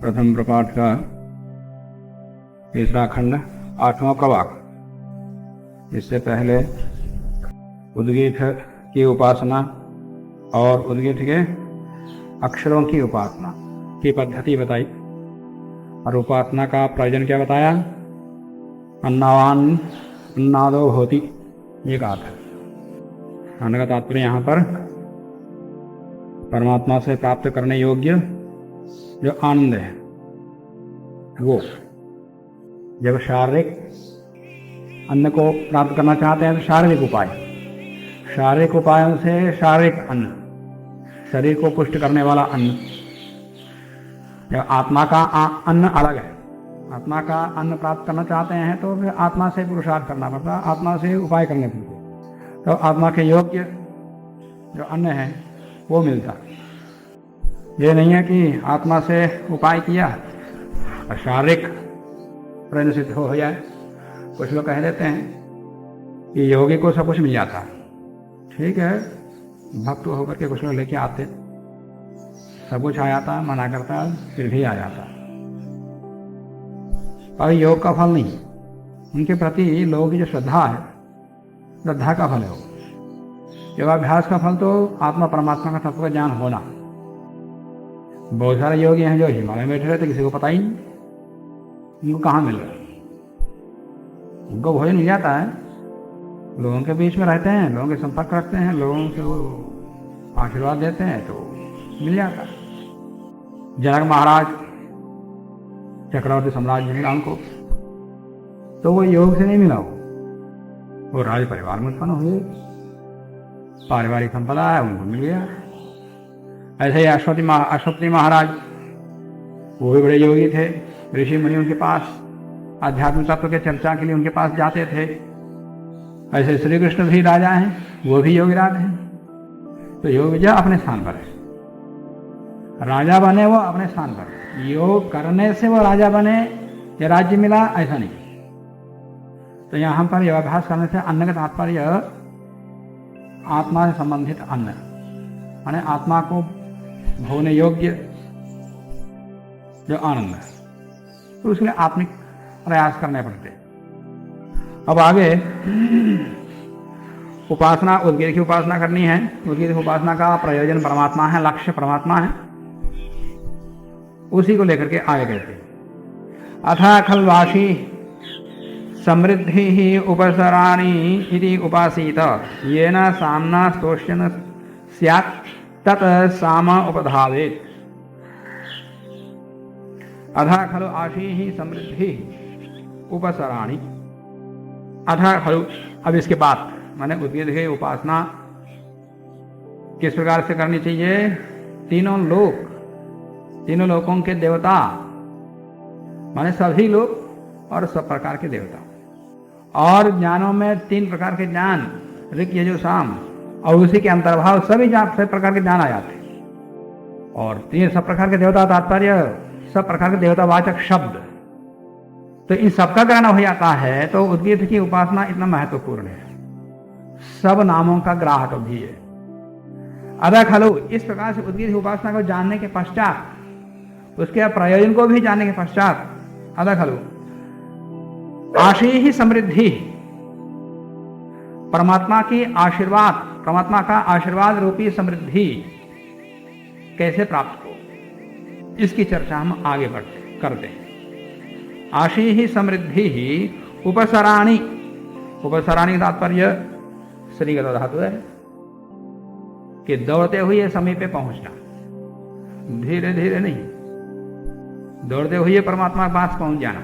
प्रथम प्रपाठ का तीसरा खंड 8वां प्रवाक। इससे पहले उद्गीत की उपासना और उद्गीत के अक्षरों की उपासना की पद्धति बताई और उपासना का प्रयोजन क्या बताया। अन्नावान अन्नादो होती, ये कहा था। कहने का तात्पर्य यहाँ पर परमात्मा से प्राप्त करने योग्य जो आनंद है वो, जब शारीरिक अन्न को प्राप्त करना चाहते हैं तो शारीरिक उपायों से शारीरिक अन्न, शरीर को पुष्ट करने वाला अन्न। जब आत्मा का अन्न अलग है, आत्मा का अन्न प्राप्त करना चाहते हैं तो फिर आत्मा से पुरुषार्थ करना पड़ता, आत्मा से उपाय करने पड़ते, तो आत्मा के योग्य जो अन्न है वो मिलता। ये नहीं है कि आत्मा से उपाय किया और शारीरिक प्रयोजन सिद्ध हो जाए। कुछ लोग कह देते हैं कि योगी को सब कुछ मिल जाता है। ठीक है, भक्त होकर के कुछ लोग लेके आते, सब कुछ आ जाता, मना करता, फिर भी आ जाता, और योग का फल नहीं। उनके प्रति लोगों की जो श्रद्धा है, श्रद्धा का फल है वो। योगाभ्यास का फल तो आत्मा परमात्मा का तत्व का ज्ञान होना। बहुत सारे योगी हैं जो हिमालय में बैठे रहते, किसी को पता ही नहीं उनको कहाँ मिल रहा है। उनको भोजन मिल जाता है, लोगों के बीच में रहते हैं, लोगों के संपर्क रखते हैं, लोगों से वो आशीर्वाद देते हैं तो मिल जाता है। जनक महाराज चक्रवर्ती साम्राज्य मिला उनको, तो वो योग से नहीं मिला, वो राज परिवार में उत्पन्न हुए, पारिवारिक संपदा है उनको मिल गया। ऐसे ही अश्वपति महाराज, वो भी बड़े योगी थे, ऋषि मुनि उनके पास आध्यात्मिक तत्व के चर्चा के लिए उनके पास जाते थे। ऐसे श्री कृष्ण भी राजा हैं, वो भी योगीराज हैं। तो योग विजय अपने स्थान पर है, राजा बने वो अपने स्थान पर। योग करने से वो राजा बने या राज्य मिला, ऐसा नहीं। तो यहां पर योगाभ्यास करने से अन्न का तात्पर्य आत्मा से संबंधित अन्न, माने आत्मा को भोगने योग्य जो आनंद है, तो उसके लिए आत्मिक प्रयास करने पड़ते। अब आगे उपासना, उद्गीत की उपासना करनी है। उद्गीत की उपासना का प्रयोजन परमात्मा है, लक्ष्य परमात्मा है, उसी को लेकर के आगे कहते हैं। अथा खल्वाशी समृद्धि ही उपसराणी इति उपासीत येन सामना स्तोष्यन स्यात् तत् साम उपधावेत्। अथा खलु आशी ही समृद्धि उपसराणी। अथा खलु, अब इसके बाद माने उद्गीत की उपासना किस प्रकार से करनी चाहिए। तीनों लोकों के देवता, माने सभी लोग और सब प्रकार के देवता, और ज्ञानों में 3 प्रकार के ज्ञान, ऋक यजु साम, और उसी के अंतर्भाव सभी सब प्रकार के ज्ञान आ जाते हैं। और 3 सब प्रकार के देवता, तात्पर्य सब प्रकार के देवतावाचक शब्द, तो इन सबका ग्रहण हो जाता है। तो उद्गीत की उपासना इतना महत्वपूर्ण है, सब नामों का ग्राहक भी है। अदा खलु, इस प्रकार से उद्गीत की उपासना को जानने के पश्चात, उसके प्रयोजन को भी जानने के पश्चात, अदा खलु आशी ही समृद्धि, परमात्मा की आशीर्वाद, परमात्मा का आशीर्वाद रूपी समृद्धि कैसे प्राप्त हो, इसकी चर्चा हम आगे करते हैं। आशी ही समृद्धि ही उपसराणी, उपसराणी का तात्पर्य श्रीगत धातु है कि दौड़ते हुए समय पे पहुंचना, धीरे धीरे नहीं, दौड़ते हुए परमात्मा के पास पहुंच जाना।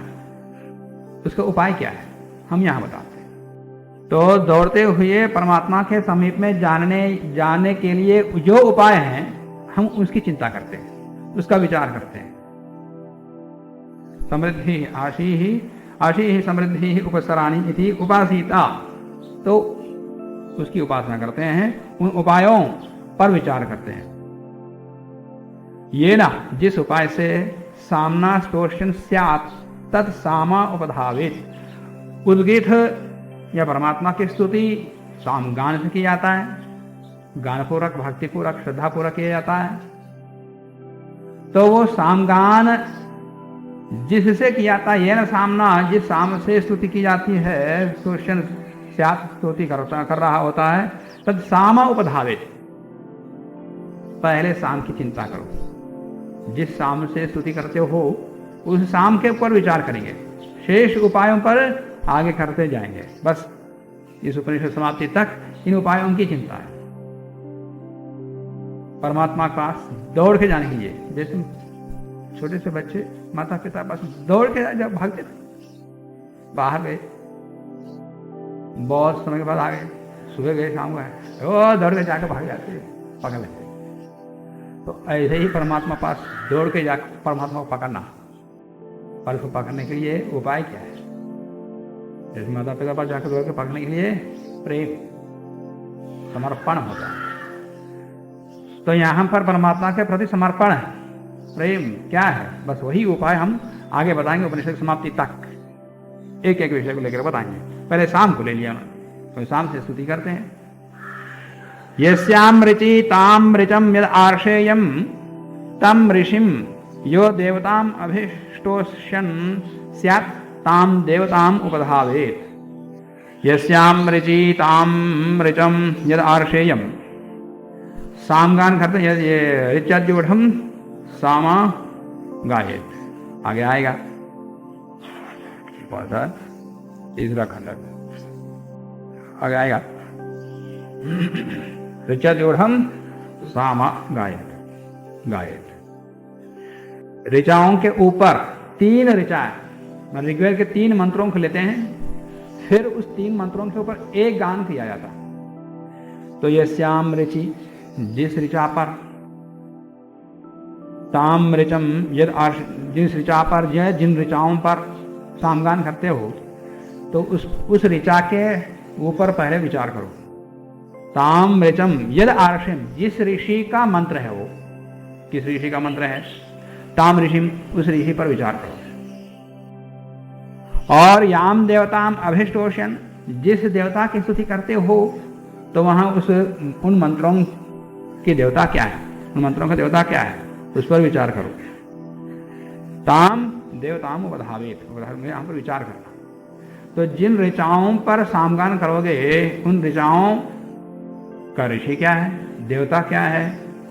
उसका उपाय क्या है हम यहां बताते हैं। तो दौड़ते हुए परमात्मा के समीप में जाने के लिए जो उपाय हैं, हम उसकी चिंता करते हैं, उसका विचार करते हैं। समृद्धि आशी ही समृद्धि ही उपसराणी इति उपासीता, तो उसकी उपासना करते हैं, उन उपायों पर विचार करते हैं। ये ना, जिस उपाय से सामना स्तोष्यन स्यात् तत् सामा उपधावेत्। उद्गीत या परमात्मा की स्तुति सामगान से किया जाता है, गानपूर्वक, भक्तिपूर्वक, श्रद्धापूर्वक किया जाता है। तो वो सामगान जिससे किया था ये न सामना, जिस साम से स्तुति की जाती है, स्तुष्यन स्तुति कर रहा होता है, तद सामा उपधावे, पहले साम की चिंता करो। जिस साम से स्तुति करते हो उस साम के ऊपर विचार करेंगे, शेष उपायों पर आगे करते जाएंगे। बस इस उपनिषद समाप्ति तक इन उपायों की चिंता है। परमात्मा के पास दौड़ के जाने के लिए, जैसे छोटे से बच्चे माता पिता पास दौड़ के जब भागते थे, बाहर गए, बहुत समय के बाद आ गए, सुबह गए शाम गए, वो दौड़ के जाकर भाग जाते, पकड़ लेते। तो ऐसे ही परमात्मा पास दौड़ के जाकर परमात्मा को पकड़ना, पर उसको पकड़ने के लिए उपाय क्या है? जैसे माता पिता पास जाकर दौड़ के पकड़ने के लिए प्रेम समर्पण होता है। तो यहां पर परमात्मा के प्रति समर्पण है, प्रेम क्या है, बस वही उपाय हम आगे बताएंगे उपनिषद समाप्ति तक। एक एक विषय को लेकर बताएंगे। पहले शाम को ले लिया, तो शाम से स्तुति करते हैं। यस्याम ऋचि ताम ऋचम यद आर्षेयम तम ऋषिम यो देवताम अभिष्टोष्यन् स्यात् ताम देवताम उपधावेत्। यस्याम ऋचि ताम ऋचम यद आर्षेयम, सामगान करते हैं, ये ऋचाद्यूढ़ सामा गायेत। आगे आएगा तीसरा खंड, आगे आएगा ऋचाद्यूढ़ सामा गायेत। गायेत ऋचाओं के ऊपर तीन ऋचा, ऋग्वेद के 3 मंत्रों को लेते हैं, फिर उस 3 मंत्रों के ऊपर एक गान किया जाता। तो ये श्याम ऋचि, जिस ऋचा पर, ताम ऋचम यद आर्ष, जिस ऋचा पर, जिन ऋचाओं पर सामगान करते हो, तो उस ऋचा के ऊपर पहले विचार करो। ताम ऋचम यद आर्षिम, जिस ऋषि का मंत्र है, वो किस ऋषि का मंत्र है, ताम ऋषिम, उस ऋषि पर विचार करो। और याम देवताम अभिष्टोषण, जिस देवता की स्तुति करते हो, तो वहां उन मंत्रों की देवता क्या है, उन मंत्रों का देवता क्या है, उस पर विचार करो। ताम देवताम उपधावेत, यहां पर विचार करना। तो जिन ऋचाओं पर सामगान करोगे, उन ऋचाओं का ऋषि क्या है, देवता क्या है,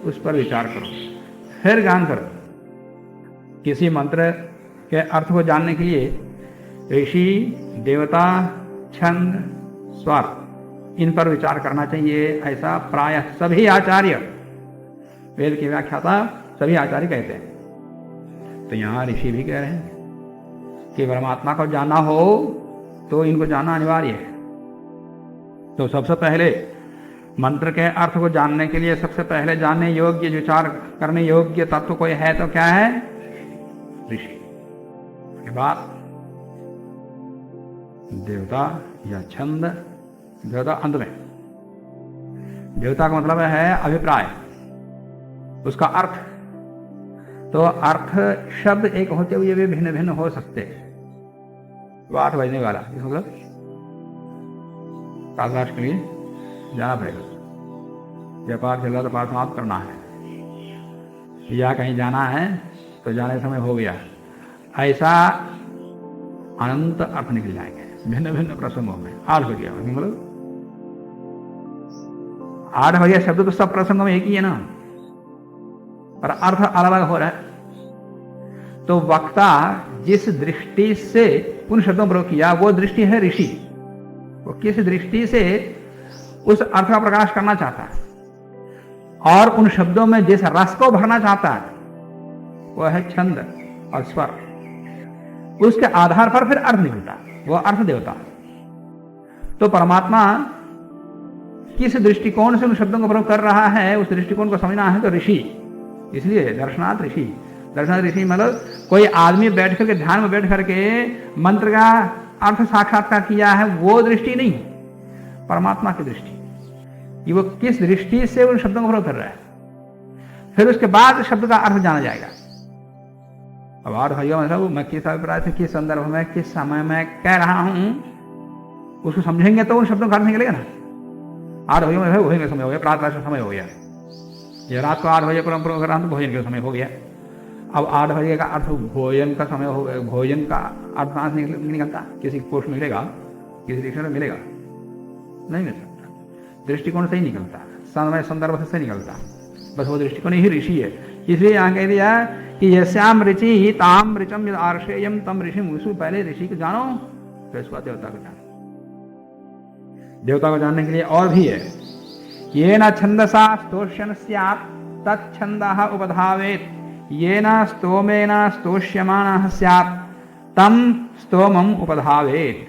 उस पर विचार करो, फिर गान करो। किसी मंत्र के अर्थ को जानने के लिए ऋषि, देवता, छंद, स्वर, इन पर विचार करना चाहिए। ऐसा प्रायः सभी आचार्य, वेद की व्याख्याता सभी आचार्य कहते हैं। तो यहाँ ऋषि भी कह रहे हैं कि परमात्मा को जानना हो तो इनको जानना अनिवार्य है। तो सबसे पहले मंत्र के अर्थ को जानने के लिए सबसे पहले जानने योग्य, विचार करने योग्य तत्व कोई है तो क्या है, ऋषि। के बाद देवता या छंद, देवता अंत में। देवता का मतलब है अभिप्राय, उसका अर्थ। तो अर्थ शब्द एक होते हुए भी भिन्न भिन्न हो सकते हैं। 8 बजने वाला, इस मतलब कालराश के लिए जाना पड़ेगा। जब पाठ चल रहा तो पाठ समाप्त करना है, या कहीं जाना है तो जाने समय हो गया। ऐसा अनंत अर्थ निकल जाएंगे भिन्न भिन्न प्रसंगों में। 8 बजे मतलब 8 बजे शब्द तो सब प्रसंगों में एक ही है ना, पर अर्थ अलग अलग हो रहा है। तो वक्ता जिस दृष्टि से उन शब्दों पर किया, वो दृष्टि है ऋषि। वो किस दृष्टि से उस अर्थ का प्रकाश करना चाहता है और उन शब्दों में जिस रस को भरना चाहता है, वह है छंद और स्वर। उसके आधार पर फिर अर्थ निकलता, वो अर्थ देवता। तो परमात्मा किस दृष्टिकोण से उन शब्दों का प्रयोग कर रहा है, उस दृष्टिकोण को समझना है तो ऋषि। इसलिए दर्शनार्थ ऋषि। दर्शनार्थ ऋषि मतलब कोई आदमी बैठ करके ध्यान में बैठ करके मंत्र का अर्थ साक्षात्कार किया है, वो दृष्टि नहीं, परमात्मा की दृष्टि। ये वो किस दृष्टि से उन शब्दों का प्रयोग कर रहा है, फिर उसके बाद शब्द का अर्थ जाना जाएगा। अब और भैया मतलब मैं किस अभिप्राय से, किस संदर्भ में, किस समय में कह रहा हूं, उसको समझेंगे तो उन शब्दों का अर्थ निकलेगा ना। 8 बजे भोजन का समय हो गया, प्रातः का समय हो गया, ये रात को 8 बजे परंपरा भोजन का समय हो गया। अब 8 बजे का अर्थ भोजन का समय हो, भोजन का अर्थ कहाँ से निकलता? किसी पोस्ट में मिलेगा, किसी डिक्शनरी में मिलेगा? नहीं मिल सकता। दृष्टिकोण से ही निकलता, समय संदर्भ से निकलता, बस वो दृष्टिकोण ही ऋषि है। इसलिए यहाँ कह दिया कि यस्याम ऋचि ताम ऋचम यद आर्षेयम तम ऋषि मुसु, पहले ऋषि को जानो फिर उसके बाद देवता को जानो। देवता को जानने के लिए और भी है, ये न छंदसा स्तोष्यन स्यात् तच्छंदः उपधावेत्, ये न स्तोमेन स्तोष्यमानः स्यात् तम स्तोमम उपधावेत्।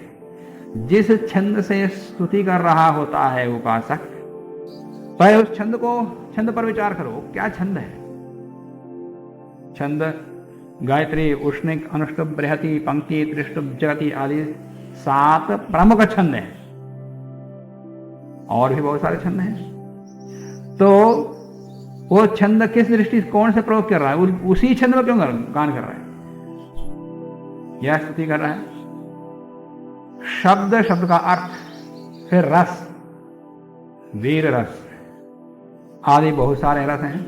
जिस छंद से स्तुति कर रहा होता है उपासक, पहले उस छंद पर विचार करो, क्या छंद है? छंद गायत्री, उष्णिक, अनुष्टुप, बृहति, पंक्ति, त्रिष्टुप, जगति आदि 7 प्रमुख छंद हैं, और भी बहुत सारे छंद हैं। तो वो छंद किस दृष्टिकोण से प्रयोग कर रहा है, उसी छंद में क्यों गान कर रहा है, यह स्तुति कर रहा है। शब्द, शब्द का अर्थ, फिर रस, वीर रस आदि बहुत सारे रस हैं,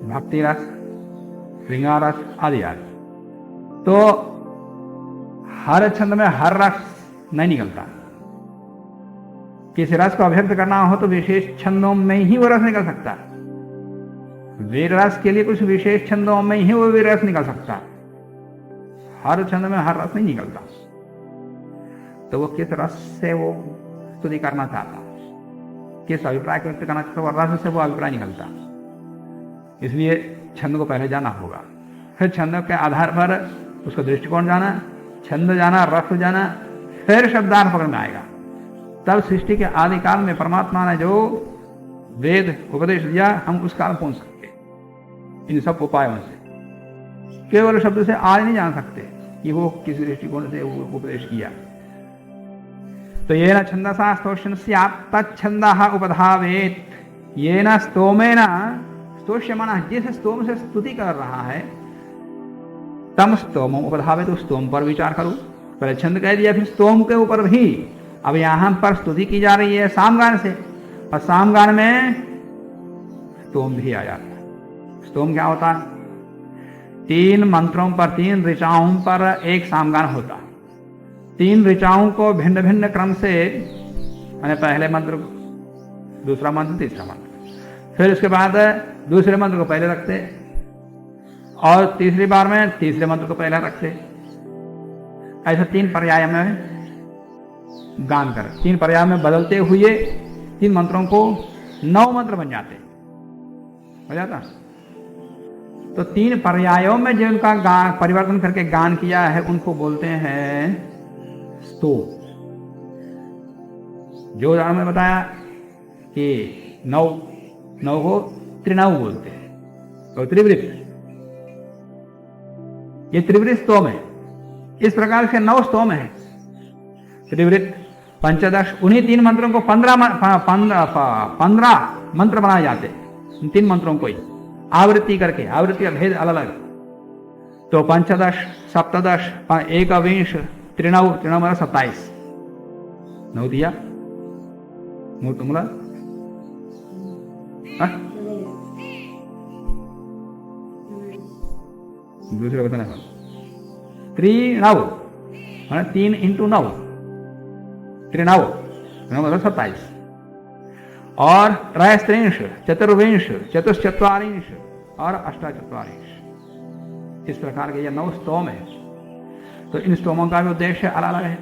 भक्ति रस, श्रृंगार रस आदि आदि। तो हर छंद में हर रस नहीं निकलता। किसी रस को अभिव्यक्त करना हो तो विशेष छंदों में ही वो रस निकल सकता है। वीर रस के लिए कुछ विशेष छंदों में ही वो वीर रस निकल सकता है, हर छंद में हर रस नहीं निकलता। तो वो किस रस से वो स्तुति करना चाहता, किस अभिप्राय को व्यक्त करना चाहता, वो रस से वो अभिप्राय निकलता। इसलिए छंद को पहले जाना होगा, फिर छंद के आधार पर उसका दृष्टिकोण जाना, छंद जाना, रस जाना, फिर शब्दार्थ पकड़ में आएगा। तब सृष्टि के आदि काल में परमात्मा ने जो वेद उपदेश दिया, हम उस काल पहुंच सकते इन सब उपायों से। केवल शब्द से आज नहीं जान सकते कि वो किस दृष्टिकोण से उपदेश किया। तो ये न छंदसा स्तोष्यन स्यात् तच्छंदः उपधावेत्, ये न स्तोमेन स्तोष्यमानः, जिस स्तोम से स्तुति कर रहा है, तम स्तोम उपधावेत्, तो स्तोम पर विचार करो। पहले छंद कह दिया, फिर स्तोम के ऊपर भी। अब यहां पर स्तुति की जा रही है सामगान से, और सामगान में स्तोम भी आ जाता है। स्तोम क्या होता है? 3 मंत्रों पर, 3 ऋचाओं पर एक सामगान होता है। 3 ऋचाओं को भिन्न भिन्न क्रम से, मैंने पहले मंत्र, दूसरा मंत्र, तीसरा मंत्र, फिर उसके बाद दूसरे मंत्र को पहले रखते, और तीसरी बार में तीसरे मंत्र को पहले रखते। ऐसे 3 पर्याय में गान कर, 3 पर्याय में बदलते हुए 3 मंत्रों को 9 मंत्र बन जाते, हो जाता। तो 3 पर्यायों में जो उनका परिवर्तन करके गान किया है, उनको बोलते हैं स्तोम। जो मैंने बताया कि 9 को त्रिनव बोलते हैं, तो त्रिवृत, ये त्रिवृत स्तोम है। इस प्रकार से 9 स्तोम है। त्रिवृत, पंचदश, उन्हीं 3 मंत्रों को 15 मंत्र बनाए जाते, इन 3 मंत्रों को ही आवृत्ति करके, आवृत्ति का भेद अलग अलग। तो पंचदश, सप्तदश, 21, त्रिनव, 27, 9 दिया। तुमला दूसरे बताना, त्रिनव 3 × 9, त्रिनव, 27, और त्रयस्त्रिंश, चतुर्विंश, चतुश्चत्वारिंश और अष्टाचत्वारिंश। इस प्रकार के ये 9 स्तोम है। तो इन स्तोमों का भी उद्देश्य अलग अलग है।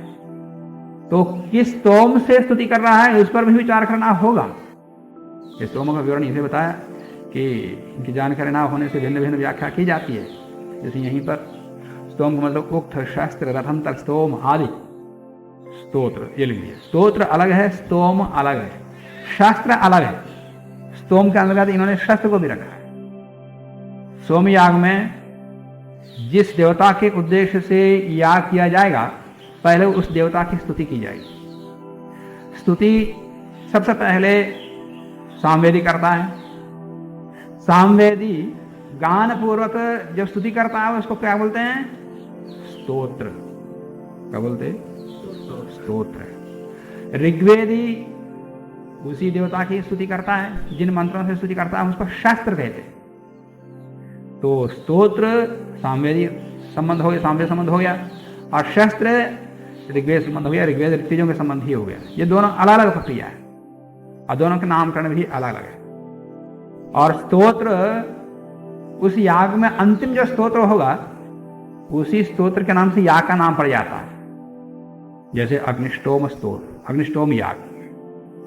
तो किस स्तोम से स्तुति कर रहा है, उस पर भी विचार करना होगा। इस स्तोमों का विवरण इसे बताया कि इनकी जानकारी ना होने से भिन्न भिन्न व्याख्या की जाती है। जैसे यहीं पर स्तोम का मतलब उक्त, शास्त्र, रथम तक, स्तोम आदि। स्तोत्र ये लिख दिया। स्तोत्र अलग है, स्तोम अलग है, शास्त्र अलग है। स्तोम के अंतर्गत इन्होंने शास्त्र को भी रखा है। सोम याग में जिस देवता के उद्देश्य से याग किया जाएगा, पहले उस देवता की स्तुति की जाएगी। स्तुति सबसे पहले सामवेदी करता है। सामवेदी गान पूर्वक जब स्तुति करता है उसको क्या बोलते हैं? स्तोत्र। क्या बोलते हैं? स्तोत्र। ऋग्वेदी उसी देवता की स्तुति करता है, जिन मंत्रों से स्तुति करता है उसको शास्त्र कहते हैं। तो स्तोत्र सामवेदी संबंध हो गया, सामवेद संबंध हो गया, और शस्त्र ऋग्वेद संबंध हो गया, ऋग्वेद ऋतुजों के संबंध ही हो गया। ये दोनों अलग अलग प्रक्रिया है और दोनों के नामकरण भी अलग अलग है। और स्तोत्र उस याग में अंतिम जो स्तोत्र होगा उसी स्तोत्र के नाम से याग का नाम पड़ जाता है। जैसे अग्निष्टोम स्तोत्र, अग्निष्टोम याग,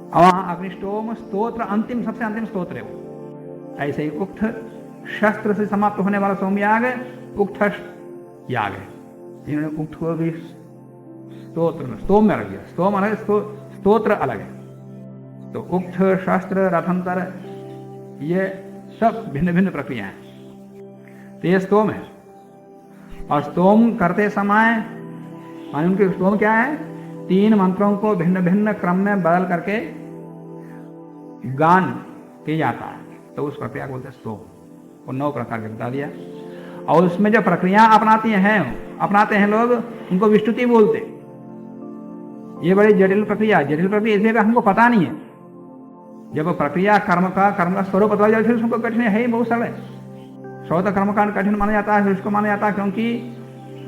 और वहां अग्निष्टोम स्तोत्र अंतिम, सबसे अंतिम स्तोत्र है वो। ऐसे ही उक्त शस्त्र से समाप्त होने वाला सोमयाग उक्त याग है। इन्होंने उक्त को भी स्तोत्र में, स्तोम में रख दिया। स्तोम अलग, स्तोत्र अलग है। तो उक्त, शस्त्र, रथंतर, ये सब भिन्न भिन्न प्रक्रिया हैं। तो ये स्तोम है। और स्तोम करते समय माने उनके स्तोम क्या है, 3 मंत्रों को भिन्न भिन्न क्रम में बदल करके गान किया जाता है, तो उस प्रक्रिया को बोलते हैं स्तोम। वो 9 प्रकार के बता दिया। और उसमें जो प्रक्रिया अपनाते हैं लोग, उनको विस्तुति बोलते। ये बड़ी जटिल प्रक्रिया इसलिए हमको पता नहीं है। जब प्रक्रिया कर्म का स्वरूप बता जाए, फिर उसको कठिन है ही बहुत सरल है। स्वतः कर्मकांड कठिन माना जाता है, फिर उसको माना जाता है क्योंकि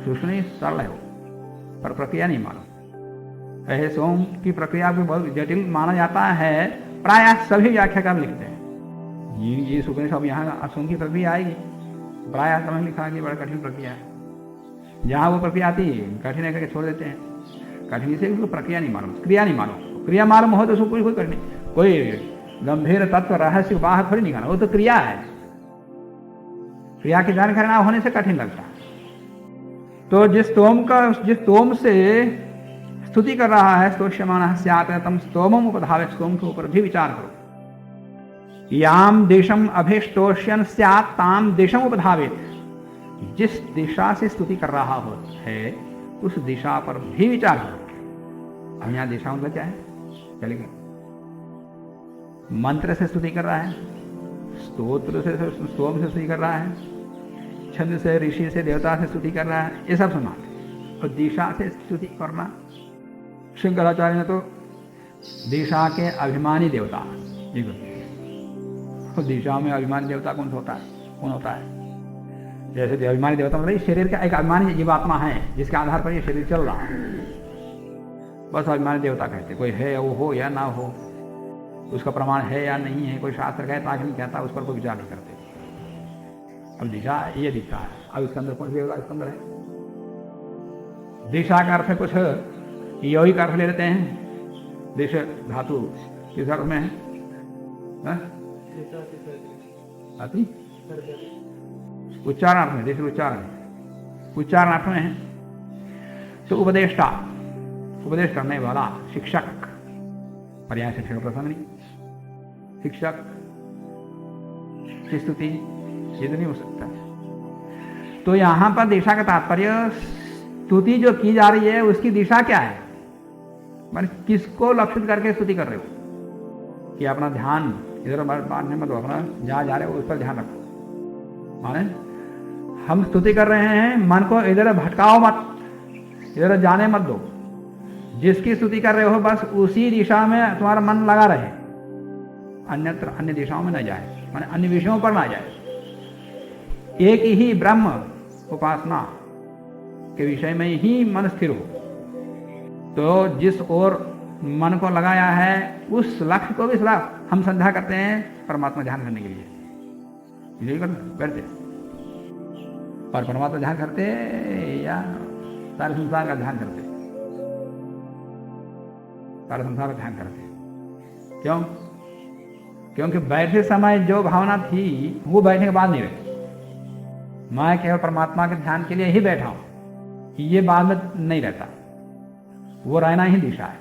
सूक्ष्म सरल है वो, पर प्रक्रिया नहीं मालूम। ऐसे सोम की प्रक्रिया को बहुत जटिल माना जाता है, प्राय सभी व्याख्याकार लिखते हैं। ये सुखने सब यहाँ सोम की प्रक्रिया आएगी, प्राय समय लिखा कि बड़ा कठिन प्रक्रिया है। जहाँ वो प्रक्रिया आती है कठिन है करके छोड़ देते हैं। कठिन से उसको प्रक्रिया नहीं मालूम, क्रिया नहीं मालूम। क्रिया मालूम हो तो उसको कोई कठिन, कोई गंभीर तत्व रहस्य बाहर थोड़ी निकालना, वो तो क्रिया है। क्रिया की जानकारी ना होने से कठिन लगता है। तो जिस तोम से स्तुति कर रहा है, स्तोष्यमानः स्यात् तम स्तोमम उपधावेत्, स्तोम के ऊपर भी विचार करो। याम देशम अभिष्टोष्यन स्यात् ताम देशम उपधावेत्, जिस दिशा से स्तुति कर रहा हो है उस दिशा पर भी विचार करो। अब यहाँ दिशा मतलब क्या है, चलेगा। मंत्र से स्तुति कर रहा है, स्तोत्र से, स्तोम से स्तुति कर रहा है, छंद से, ऋषि से, देवता से स्तुति कर रहा है, ये सब सुना। और दिशा से स्तुति करना, शंकराचार्य ने तो दिशा के अभिमानी देवता, तो दिशा में अभिमानी देवता कौन होता है? जैसे अभिमानी देवता मतलब शरीर का एक अभिमानी जीवात्मा है जिसके आधार पर ये शरीर चल रहा है, बस अभिमानी देवता कहते। कोई है वो हो या ना हो, उसका प्रमाण है या नहीं है, कोई शास्त्र कहता कि नहीं कहता, उस पर कोई विचार नहीं करते। अब दिशा, ये दिशा है। अब इसके अंदर कौन सी देवता इसके अंदर है? दिशा का अर्थ कुछ यौगिक अर्थ ले लेते हैं। दिश धातु किस अर्थ में है? उच्चारण अर्थ में, दिश उच्चारण अर्थ में है। तो उपदेष्टा, उपदेश करने वाला, शिक्षक, पर्याय शिक्षक प्रसंग नहीं, शिक्षक की स्तुति ये तो नहीं हो सकता। तो यहां पर दिशा का तात्पर्य, स्तुति जो की जा रही है उसकी दिशा क्या है, माने किसको लक्षित करके स्तुति कर रहे हो। कि अपना ध्यान इधर बांधने मत, अपना जहां जा रहे हो उस पर ध्यान रखो। माने हम स्तुति कर रहे हैं, मन को इधर भटकाओ मत, इधर जाने मत दो। जिसकी स्तुति कर रहे हो बस उसी दिशा में तुम्हारा मन लगा रहे, अन्यत्र अन्य दिशाओं में न जाए, माने अन्य विषयों पर ना जाए। एक ही ब्रह्म उपासना के विषय में ही मन स्थिर हो। तो जिस ओर मन को लगाया है उस लक्ष्य को भी सदा हम संध्या करते हैं परमात्मा ध्यान करने के लिए, यही करते। और परमात्मा ध्यान करते या सारे संसार का ध्यान करते? सारे संसार का ध्यान करते। क्यों? क्योंकि बैठे समय जो भावना थी वो बैठने के बाद नहीं रही। मैं केवल परमात्मा के ध्यान के लिए ही बैठा हूं, ये बाद में नहीं रहता। वो रहना ही दिशा है।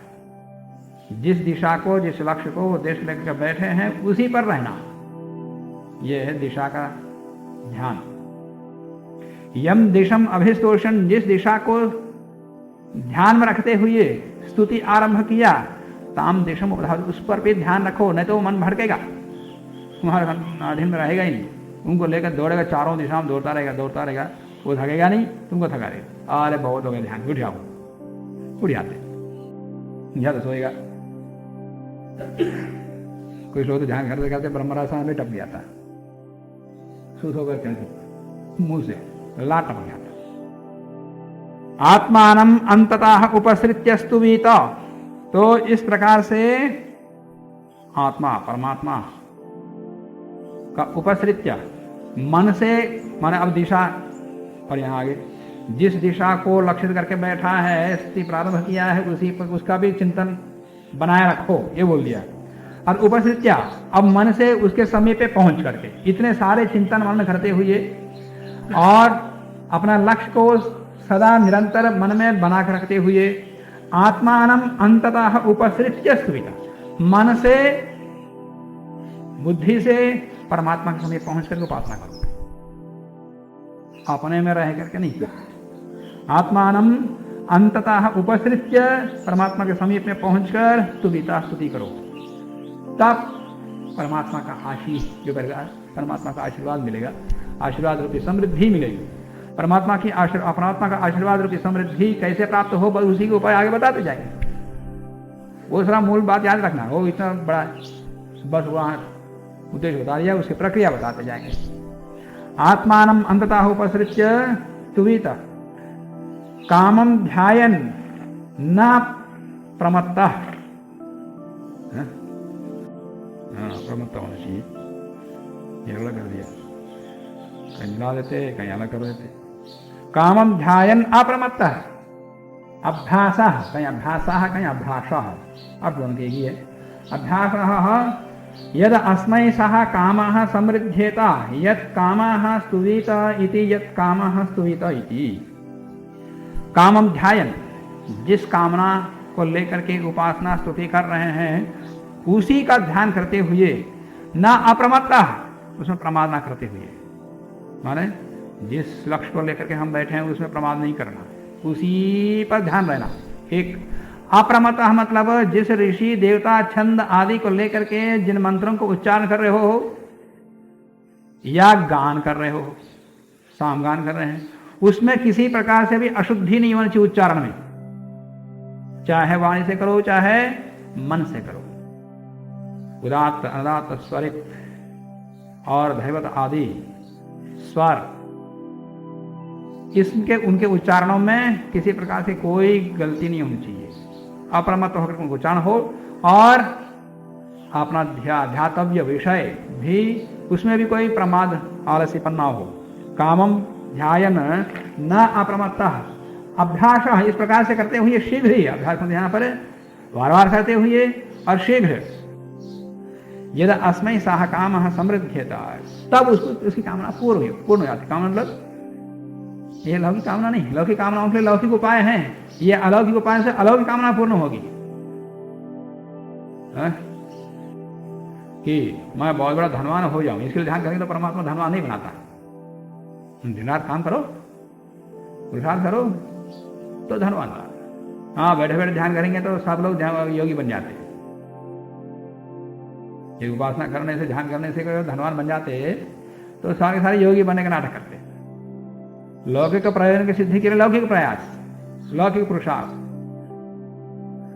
जिस दिशा को, जिस लक्ष्य को उद्देश्य लेकर बैठे हैं उसी पर रहना, यह है दिशा का ध्यान। यम दिशम अभिस्तोषण, जिस दिशा को ध्यान में रखते हुए स्तुति आरंभ किया, ताम दिशम उपधावेत्, उस पर भी ध्यान रखो, नहीं तो मन भटकेगा, तुम्हारे अधीन में रहेगा ही नहीं। उनको लेकर दौड़ेगा, चारों दिशाओं में दौड़ता रहेगा, वो थकेगा नहीं, तुमको थका देगा। अरे बहुत हो गया ध्यान, उठ जाओ, उठ जाते, या तो सोएगा। कुछ लोग तो ध्यान करते करते ब्रह्मरासन में टप जाता है, सुध होकर चलते, मुंह से लाट टपक जाता। आत्मानम अंततः उपसृत्य स्तुवीत, तो इस प्रकार से आत्मा परमात्मा का उपसृत्य मन से, माने अब दिशा और यहाँ आगे जिस दिशा को लक्षित करके बैठा है, स्थिति प्रारंभ किया है, उसी पर उसका भी चिंतन बनाए रखो, ये बोल दिया। और उपस्थित्या, अब मन से उसके समय पे पहुंच करके इतने सारे चिंतन मन करते हुए और अपना लक्ष्य को सदा निरंतर मन में बना कर रखते हुए, आत्मानम अंततः उपसृत्य स्तुविता, मन से बुद्धि से परमात्मा के समय पहुंच करके उपासना करो, अपने में रह करके नहीं। आत्मानम अंततः उपसृत्य, परमात्मा के समीप में पहुंचकर स्तुविता, स्तुति करो, तब परमात्मा का आशीष जो करेगा, परमात्मा का आशीर्वाद मिलेगा, आशीर्वाद रूपी समृद्धि मिलेगी। परमात्मा का आशीर्वाद रूपी समृद्धि कैसे प्राप्त हो, बस उसी के उपाय आगे बताते जाएंगे। वो सारा मूल बात याद रखना, वो इतना बड़ा बस वहां उद्देश्य बता दिया, उसकी प्रक्रिया बताते जाएंगे। आत्मानम अंततः उपसृत्य स्तुविता कामम ध्यायन न प्रमत्तः, प्रमत्त होना चाहिए, ये अलग कर दिया, कहीं मिला देते कहीं अलग कर देते। कामम ध्यायन अप्रमत्तः, अभ्यासः कहीं अभ्यासः कहीं अभ्यासः, अब दोनों के ही है। अभ्यासः यद अस्मै सह कामः समृद्धेत यत् कामः स्तुवीत इति, यत् कामः स्तुवीत इति। कामम ध्यायन, जिस कामना को लेकर के उपासना स्तुति कर रहे हैं उसी का ध्यान करते हुए, न अप्रमत्तः, उसमें प्रमाद ना करते हुए, माने जिस लक्ष्य को लेकर के हम बैठे हैं उसमें प्रमाद नहीं करना, उसी पर ध्यान रहना। एक अप्रमत्तः मतलब जिस ऋषि देवता छंद आदि को लेकर के जिन मंत्रों को उच्चारण कर रहे हो या गान कर रहे हो, सामगान कर रहे हैं, उसमें किसी प्रकार से भी अशुद्धि नहीं होनी चाहिए उच्चारण में, चाहे वाणी से करो चाहे मन से करो। उदात्त अदात्त स्वरित और धैवत आदि स्वर, इसके उनके उच्चारणों में किसी प्रकार से कोई गलती नहीं होनी चाहिए, अप्रमत्त होकर उनको उच्चारण हो, और अपना ध्यातव्य विषय भी उसमें भी कोई प्रमाद आलस्यपन ना हो। कामम ध्यायन न अप्रमत्तः, अभ्यास इस प्रकार से करते हुए शीघ्र ही, अभ्यास ध्यान पर बार बार करते हुए और शीघ्र, यदि अस्मै सह कामः समृद्धेत, तब उसको उसकी कामना पूर्ण हो जाती। कामना मतलब ये लौकिक कामना नहीं, लौकिक कामनाओं के लिए लौकिक उपाय हैं, ये अलौकिक उपाय से अलौकिक कामना पूर्ण होगी। कि मैं बहुत बड़ा धनवान हो जाऊं, इसके लिए ध्यान करेंगे तो परमात्मा धनवान नहीं बनाता। दिन रात काम करो, पुरुषार्थ करो तो धनवान बना। हाँ, बैठे बैठे ध्यान करेंगे तो सब लोग योगी बन जाते हैं। ये उपासना करने से, ध्यान करने से धनवान बन जाते तो सारे सारे योगी बनने का नाटक करते। लौकिक प्रयोजन की सिद्धि के लिए लौकिक प्रयास, लौकिक पुरुषार्थ,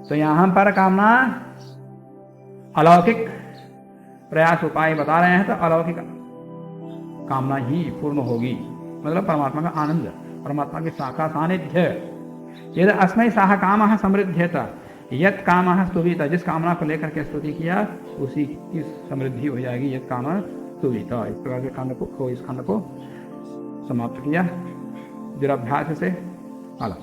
तो यहां पर कामना अलौकिक प्रयास उपाय बता रहे हैं, तो अलौकिक कामना ही पूर्ण होगी, मतलब परमात्मा का आनंद, परमात्मा की शाखा सानिध्य। यदि अस्मै सह कामः समृद्धेत यत् कामः स्तुवित, जिस कामना को लेकर के स्तुति किया उसी की समृद्धि हो जाएगी, यत् कामः स्तुवित। इस प्रकार के खंड को समाप्त किया। दुराभ्यास से अलग।